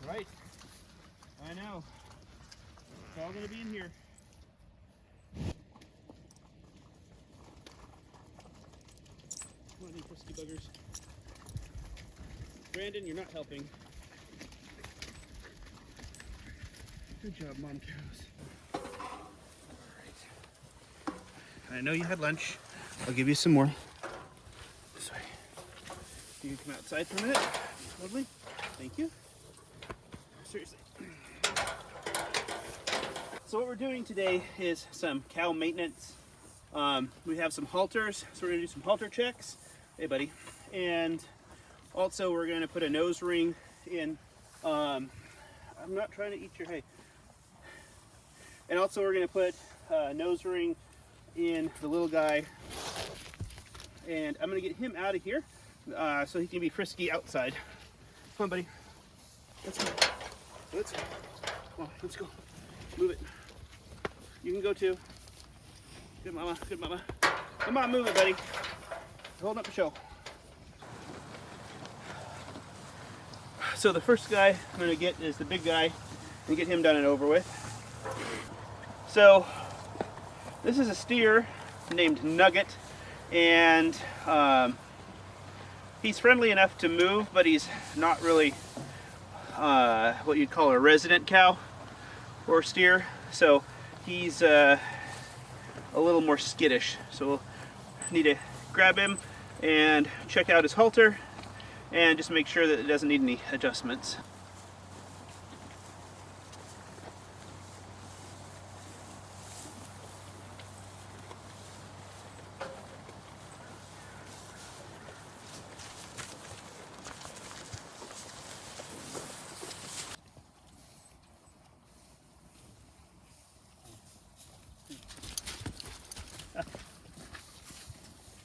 Right. I know. It's all gonna be in here. Come on, you frisky buggers. Brandon, you're not helping. Good job, Mom Cows. All right. I know you had lunch. I'll give you some more. This way. You can come outside for a minute. Lovely. Thank you. Seriously. So what we're doing today is some cow maintenance. We have some halters, so we're gonna do some halter checks. Hey buddy. And also we're gonna put a nose ring in. I'm not trying to eat your hay. And also we're gonna put a nose ring in the little guy. And I'm gonna get him out of here so he can be frisky outside. Come on buddy. Let's go. Let's go. Come on, let's go. Move it. You can go too. Good mama, good mama. Come on, move it, buddy. Hold up the show. So the first guy I'm gonna get is the big guy and get him done and over with. So this is a steer named Nugget, and he's friendly enough to move, but he's not really what you'd call a resident cow or steer. So he's a little more skittish. So we'll need to grab him and check out his halter and just make sure that it doesn't need any adjustments.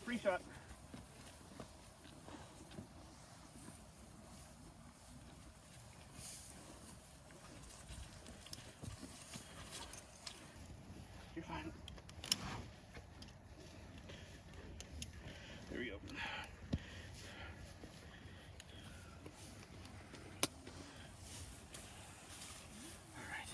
Free shot. You're fine. There we go. All right.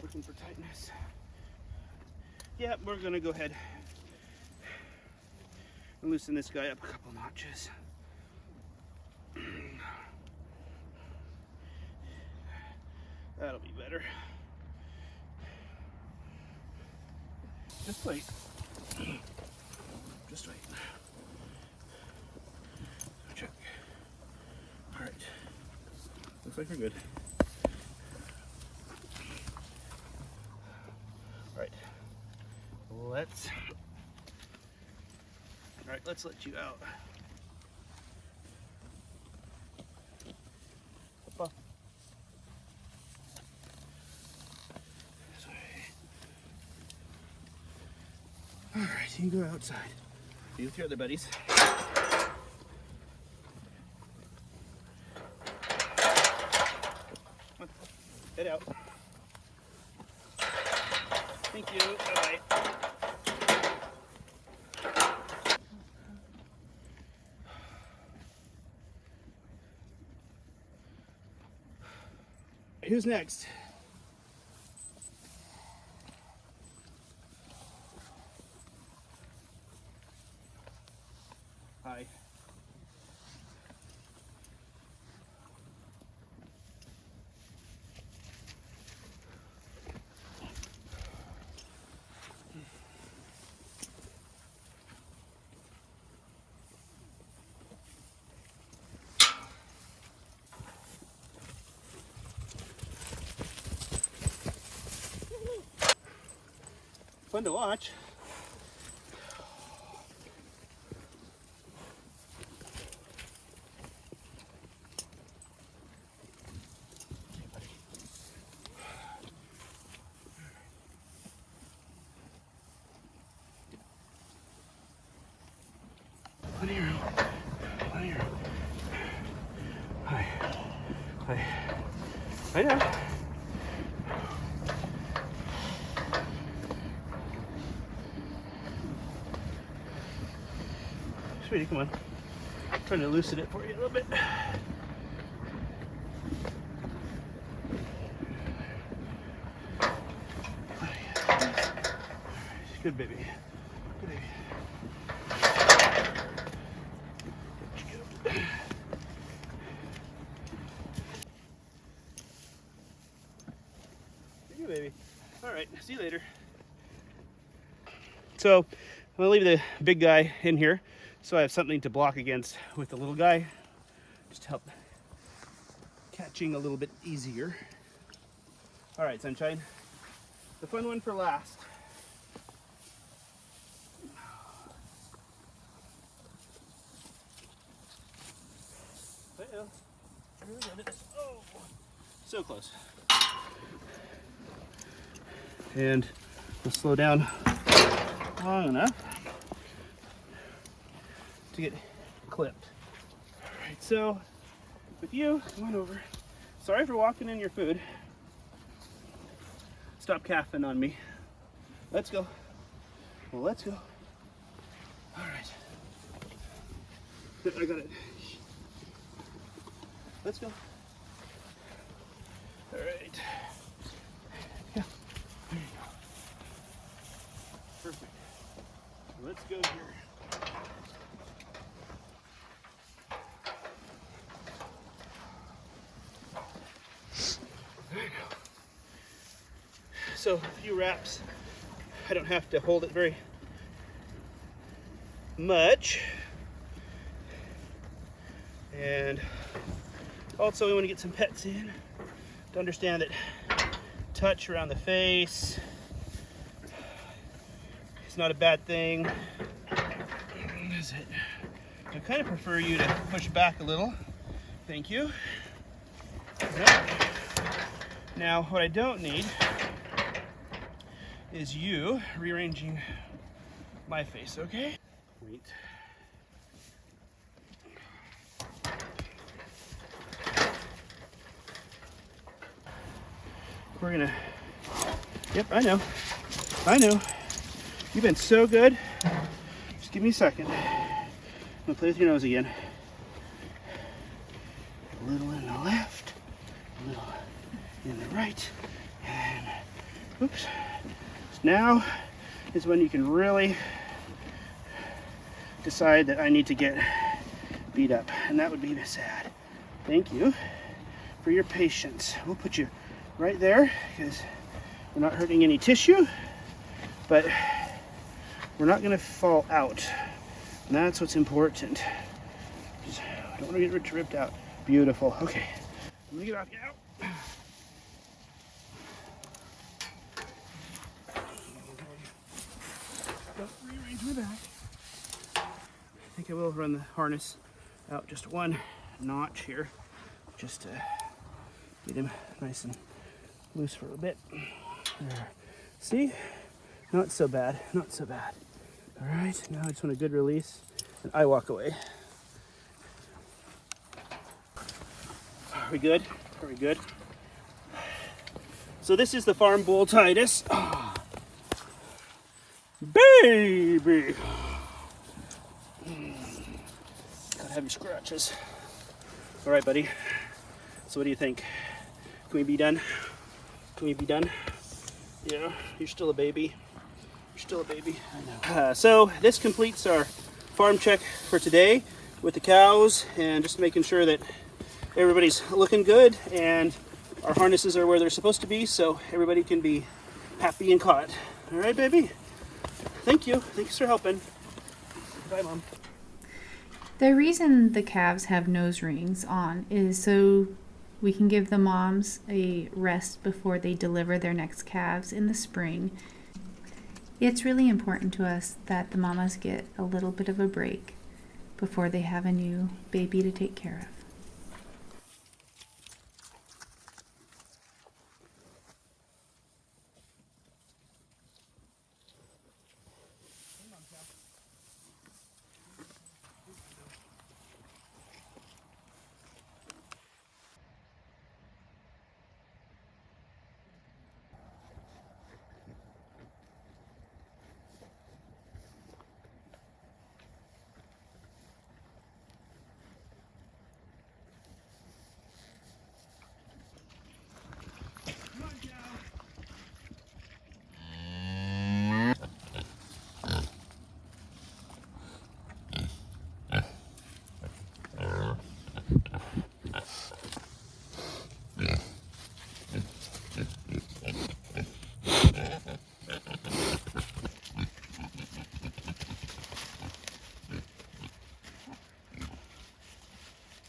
Looking for tightness. Yeah, we're gonna go ahead and loosen this guy up a couple notches. That'll be better. Just wait. Just wait. Check. All right. Looks like we're good. All right. Let's let you out. Up. This way. All right, you can go outside. Be with your other buddies. Come on. Head out. Thank you. Bye-bye. Who's next? Hi. Fun to watch. I know. Sweetie, come on. I'm trying to loosen it for you a little bit. Good baby. Good baby. Good baby. All right, see you later. So I'm gonna leave the big guy in here so I have something to block against with the little guy. Just to help catching a little bit easier. All right, sunshine. The fun one for last. Oh, so close. And we'll slow down long enough to get clipped. All right, so with you, come on over. Sorry for walking in your food. Stop calfing on me. Let's go. Well, let's go. All right. I got it. Let's go. All right. Yeah. There you go. Perfect. Let's go here. There you go. So a few wraps. I don't have to hold it very much. And also we want to get some pets in to understand that touch around the face is not a bad thing. Is it? I kind of prefer you to push back a little. Thank you. Now what I don't need is you rearranging my face, okay? Wait. We're gonna, yep, I know. You've been so good. Just give me a second. I'm gonna play with your nose again. A little in the left, a little in the right, and oops. So now is when you can really decide that I need to get beat up, and that would be sad. Thank you for your patience. We'll put you right there because we're not hurting any tissue, but we're not going to fall out, and that's what's important. Just, I don't want to get ripped out. Beautiful. Okay, I'm going to get off you out. Don't rearrange my back. I think I will run the harness out just one notch here, just to get him nice and loose for a bit. There. See? Not so bad, not so bad. All right, now I just want a good release, and I walk away. Are we good? Are we good? So this is the farm bull Titus. Oh. Baby! Gotta have your scratches. All right, buddy. So what do you think? Can we be done? Can we be done? Yeah, you're still a baby. You're still a baby, I know. So this completes our farm check for today with the cows, and just making sure that everybody's looking good and our harnesses are where they're supposed to be, so everybody can be happy and caught. All right, baby? Thank you. Thanks for helping. Bye, Mom. The reason the calves have nose rings on is so we can give the moms a rest before they deliver their next calves in the spring. It's really important to us that the mamas get a little bit of a break before they have a new baby to take care of.